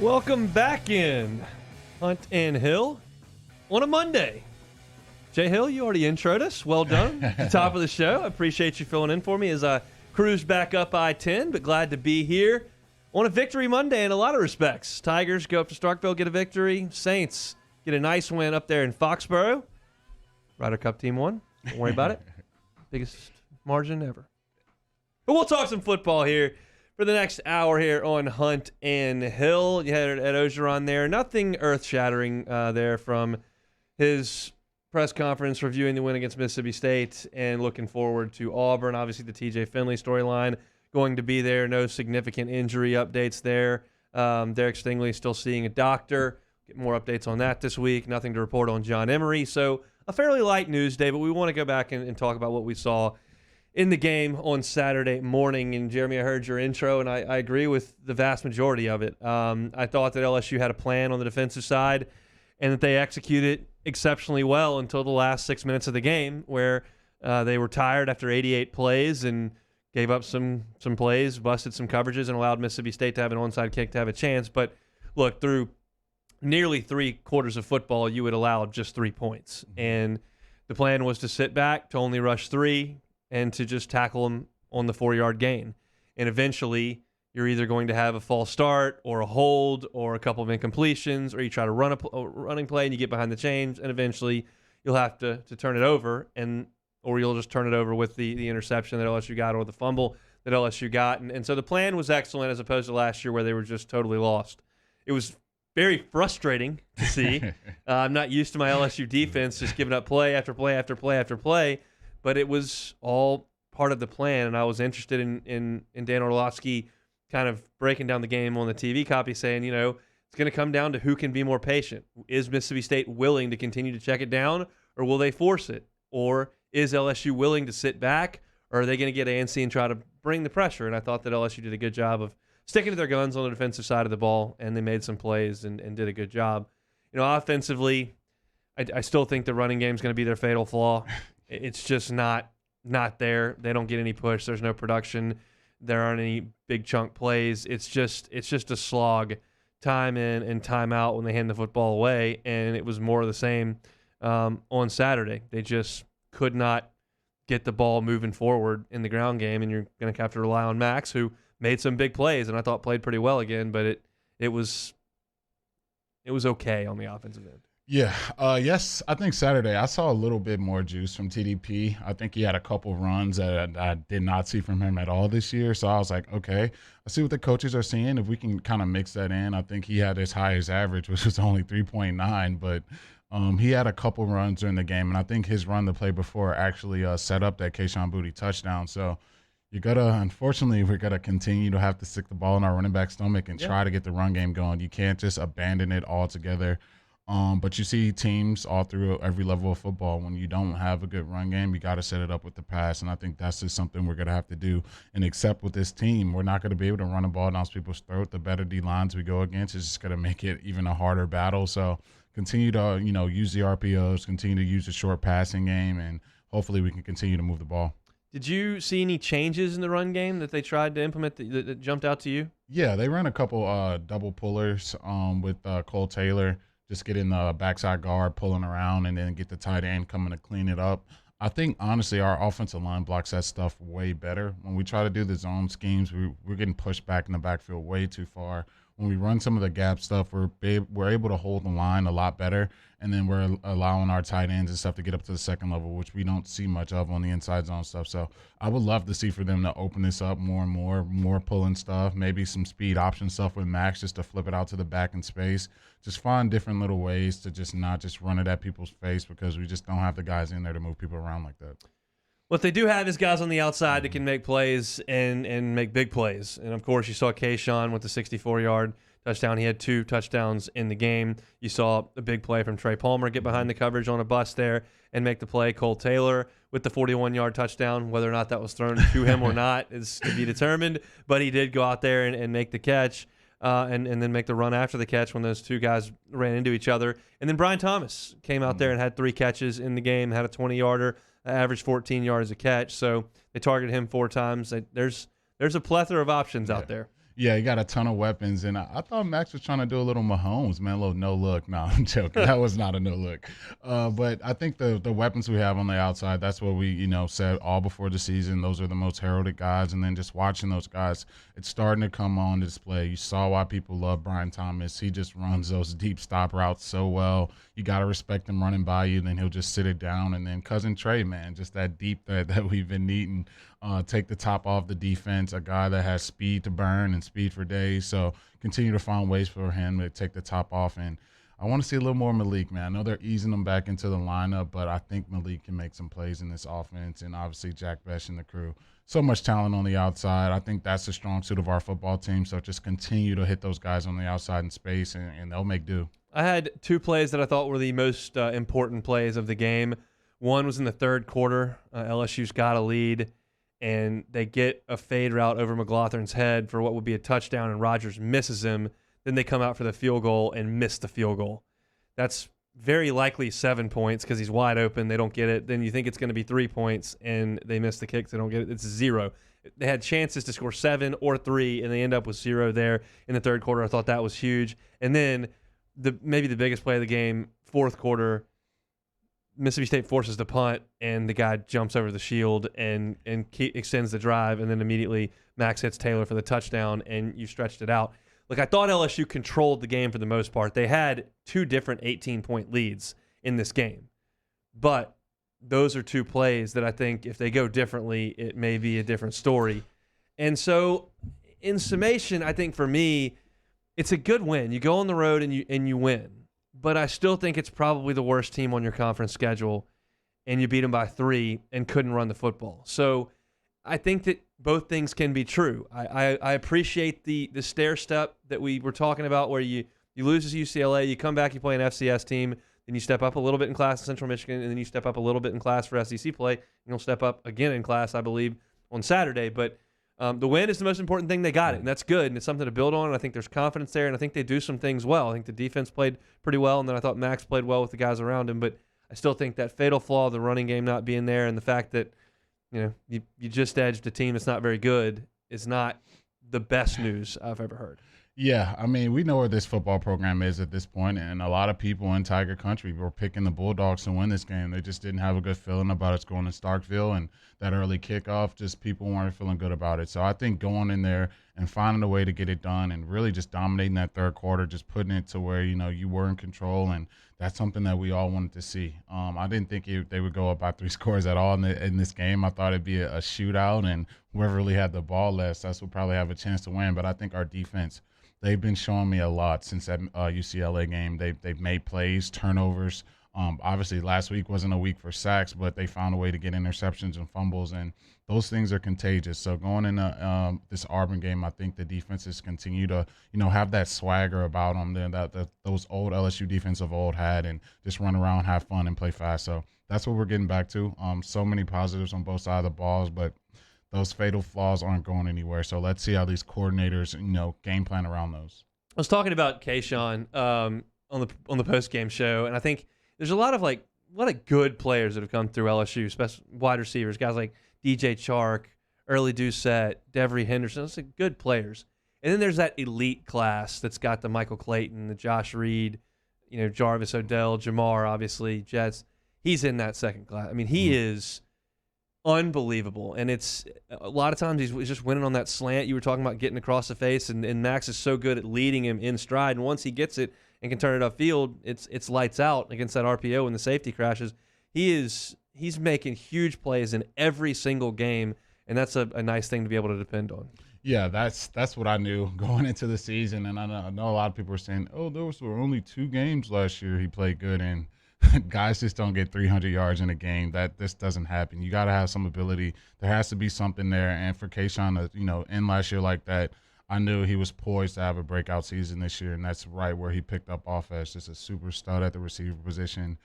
Welcome back in Hunt and Hill on a Monday. Jay Hill, you already introed us. Well done. At the top of the show. I appreciate you filling in for me as I cruise back up I-10, but glad to be here on a victory Monday in a lot of respects. Tigers go up to Starkville, get a victory. Saints get a nice win up there in Foxborough. Ryder Cup team won. Don't worry about it. Biggest margin ever. But we'll talk some football here for the next hour here on Hunt and Hill. You had Ed Ogeron there. Nothing earth-shattering there from his press conference reviewing the win against Mississippi State and looking forward to Auburn. Obviously, the TJ Finley storyline going to be there. No significant injury updates there. Derek Stingley still seeing a doctor. Get more updates on that this week. Nothing to report on John Emery. So a fairly light news day, but we want to go back and talk about what we saw in the game on Saturday morning. And Jeremy, I heard your intro, and I agree with the vast majority of it. I thought that LSU had a plan on the defensive side and that they executed exceptionally well until the last 6 minutes of the game, where they were tired after 88 plays and gave up some plays, busted some coverages, and allowed Mississippi State to have an onside kick to have a chance. But look, through nearly 3 quarters of football, you would allow just 3 points. And the plan was to sit back, to only rush 3, and to just tackle them on the 4-yard gain. And eventually, you're either going to have a false start or a hold or a couple of incompletions, or you try to run a running play and you get behind the chains, and eventually you'll have to turn it over, or you'll just turn it over with the interception that LSU got or the fumble that LSU got. And so the plan was excellent as opposed to last year where they were just totally lost. It was very frustrating to see. I'm not used to my LSU defense just giving up play after play after play after play, but it was all part of the plan, and I was interested in Dan Orlovsky kind of breaking down the game on the TV copy, saying, it's going to come down to who can be more patient. Is Mississippi State willing to continue to check it down, or will they force it? Or is LSU willing to sit back, or are they going to get antsy and try to bring the pressure? And I thought that LSU did a good job of sticking to their guns on the defensive side of the ball, and they made some plays and did a good job. Offensively, I still think the running game is going to be their fatal flaw. It's just not there. They don't get any push. There's no production. There aren't any big chunk plays. It's just a slog, time in and time out when they hand the football away, and it was more of the same on Saturday. They just could not get the ball moving forward in the ground game, and you're going to have to rely on Max, who made some big plays and I thought played pretty well again, but it was okay on the offensive end. Yeah. Yes, I think Saturday I saw a little bit more juice from TDP. I think he had a couple runs that I did not see from him at all this year. So I was like, okay, I see what the coaches are seeing. If we can kind of mix that in, I think he had his highest average, which was only 3.9. But he had a couple runs during the game, and I think his run the play before actually set up that Keyshawn Booty touchdown. So unfortunately, we're going to continue to have to stick the ball in our running back stomach and try to get the run game going. You can't just abandon it altogether. But you see teams all through every level of football, when you don't have a good run game, you got to set it up with the pass. And I think that's just something we're going to have to do. And except with this team, we're not going to be able to run the ball down people's throat. The better D lines we go against, it's just going to make it even a harder battle. So continue to, use the RPOs, continue to use the short passing game, and hopefully we can continue to move the ball. Did you see any changes in the run game that they tried to implement that jumped out to you? Yeah, they ran a couple double pullers with Cole Taylor. Just getting the backside guard, pulling around, and then get the tight end coming to clean it up. I think, honestly, our offensive line blocks that stuff way better. When we try to do the zone schemes, we're getting pushed back in the backfield way too far. When we run some of the gap stuff, we're able to hold the line a lot better, and then we're allowing our tight ends and stuff to get up to the second level, which we don't see much of on the inside zone stuff. So I would love to see for them to open this up more and more pulling stuff, maybe some speed option stuff with Max just to flip it out to the back in space. Just find different little ways to just not just run it at people's face, because we just don't have the guys in there to move people around like that. What they do have is guys on the outside that can make plays and make big plays. And, of course, you saw Keyshawn with the 64-yard touchdown. He had 2 touchdowns in the game. You saw a big play from Trey Palmer get behind the coverage on a bust there and make the play. Cole Taylor with the 41-yard touchdown. Whether or not that was thrown to him or not is to be determined. But he did go out there and make the catch and then make the run after the catch when those two guys ran into each other. And then Brian Thomas came out there and had 3 catches in the game, had a 20-yarder. Averaged 14 yards a catch, so they targeted him 4 times. There's a plethora of options out there. Yeah, he got a ton of weapons, and I thought Max was trying to do a little Mahomes, man, a little no look. No, I'm joking. That was not a no look. But I think the weapons we have on the outside, that's what we said all before the season. Those are the most heralded guys, and then just watching those guys, it's starting to come on display. You saw why people love Brian Thomas. He just runs those deep stop routes so well. You got to respect him running by you. Then he'll just sit it down, and then Cousin Trey, man, just that deep that we've been needing. Take the top off the defense, a guy that has speed to burn and speed for days. So continue to find ways for him to take the top off. And I want to see a little more Malik, man. I know they're easing him back into the lineup, but I think Malik can make some plays in this offense. And obviously Jack Besh and the crew. So much talent on the outside. I think that's the strong suit of our football team. So just continue to hit those guys on the outside in space, and they'll make do. I had two plays that I thought were the most important plays of the game. One was in the third quarter. LSU's got a lead, and they get a fade route over McLaughlin's head for what would be a touchdown, and Rodgers misses him. Then they come out for the field goal and miss the field goal. That's very likely 7 points because he's wide open. They don't get it. Then you think it's going to be 3 points, and they miss the kicks. They don't get it. It's 0. They had chances to score 7 or 3, and they end up with 0 there in the third quarter. I thought that was huge. And then maybe the biggest play of the game, fourth quarter, Mississippi State forces the punt, and the guy jumps over the shield and extends the drive, and then immediately Max hits Taylor for the touchdown, and you stretched it out. Look, I thought LSU controlled the game for the most part. They had 2 different 18-point leads in this game, but those are 2 plays that I think if they go differently, it may be a different story. And so in summation, I think for me, it's a good win. You go on the road and you win. But I still think it's probably the worst team on your conference schedule, and you beat them by 3 and couldn't run the football. So I think that both things can be true. I appreciate the stair step that we were talking about where you lose to UCLA, you come back, you play an FCS team, then you step up a little bit in class in Central Michigan, and then you step up a little bit in class for SEC play, and you'll step up again in class, I believe, on Saturday. But the win is the most important thing. They got it, and that's good, and it's something to build on. And I think there's confidence there, and I think they do some things well. I think the defense played pretty well, and then I thought Max played well with the guys around him. But I still think that fatal flaw of the running game not being there, and the fact that you just edged a team that's not very good is not the best news I've ever heard. Yeah, I mean, we know where this football program is at this point, and a lot of people in Tiger Country were picking the Bulldogs to win this game. They just didn't have a good feeling about us going to Starkville, and that early kickoff, just people weren't feeling good about it. So I think going in there and finding a way to get it done and really just dominating that third quarter, just putting it to where, you were in control, and that's something that we all wanted to see. I didn't think they would go up by 3 scores at all in this game. I thought it'd be a shootout, and whoever really had the ball less, that's what probably have a chance to win. But I think our defense, they've been showing me a lot since that UCLA game. They've made plays, turnovers. Obviously, last week wasn't a week for sacks, but they found a way to get interceptions and fumbles, and those things are contagious. So going into this Auburn game, I think the defenses continue to, have that swagger about them that those old LSU defense of old had, and just run around, have fun, and play fast. So that's what we're getting back to. So many positives on both sides of the balls, but those fatal flaws aren't going anywhere. So let's see how these coordinators, game plan around those. I was talking about Keyshawn on the post-game show, and I think there's a lot of good players that have come through LSU, especially wide receivers, guys like DJ Chark, Early Doucette, Devery Henderson. Those are good players. And then there's that elite class that's got the Michael Clayton, the Josh Reed, Jarvis Odell, Jamar, obviously, Jets. He's in that second class. I mean, he is unbelievable. And it's a lot of times he's just winning on that slant. You were talking about getting across the face, and Max is so good at leading him in stride. And once he gets it and can turn it upfield, it's lights out against that RPO when the safety crashes. He's making huge plays in every single game, and that's a nice thing to be able to depend on. Yeah, that's what I knew going into the season, and I know a lot of people were saying, "Oh, those were only 2 games last year he played good in." Guys just don't get 300 yards in a game. This doesn't happen. You got to have some ability. There has to be something there, and for Keyshawn to end last year like that, I knew he was poised to have a breakout season this year, and that's right where he picked up off as just a super stud at the receiver position.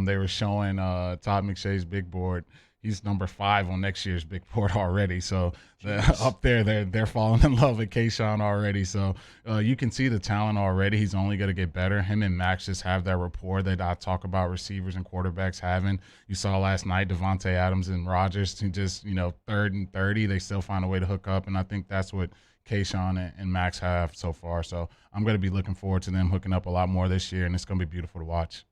They were showing Todd McShay's big board. he's number 5 on next year's big board already. So up there, they're falling in love with Keyshawn already. So you can see the talent already. He's only going to get better. Him and Max just have that rapport that I talk about receivers and quarterbacks having. You saw last night Devontae Adams and Rodgers, who just, 3rd and 30, they still find a way to hook up, and I think that's what Keyshawn and Max have so far. So I'm going to be looking forward to them hooking up a lot more this year, and it's going to be beautiful to watch.